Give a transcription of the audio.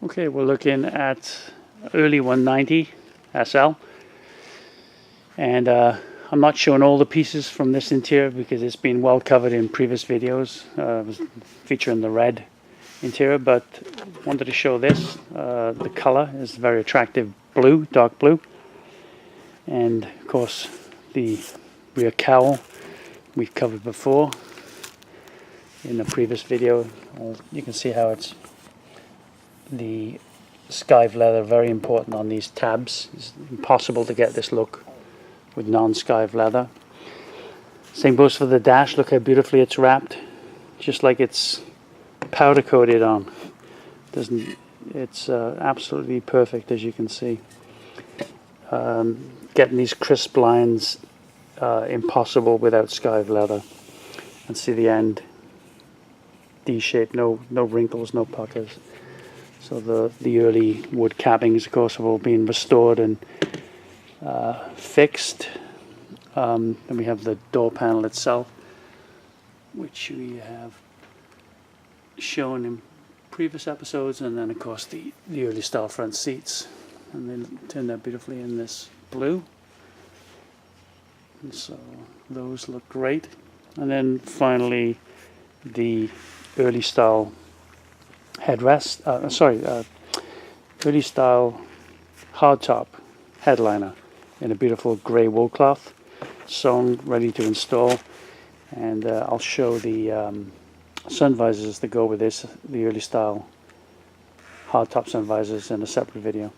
Okay, we're looking at early 190 SL, and I'm not showing all the pieces from this interior because it's been well covered in previous videos featuring the red interior, but wanted to show this. The color is very attractive blue, dark blue, and of course the rear cowl we've covered before in the previous video. You can see how it's the skive leather, very important on these tabs. It's impossible to get this look with non-skive leather. Same goes for the dash. Look how beautifully it's wrapped, just like it's powder coated on. It's absolutely perfect, as you can see. Getting these crisp lines impossible without skive leather. And see the end, D-shaped, no wrinkles, no puckers. So the early wood cappings, of course, have all been restored and fixed. Then we have the door panel itself, which we have shown in previous episodes, and then of course the early style front seats, and they turned out beautifully in this blue. And so those look great. And then finally the early style headrest, early style hardtop headliner in a beautiful grey wool cloth, sewn, ready to install. And I'll show the sun visors that go with this, the early style hardtop sun visors, in a separate video.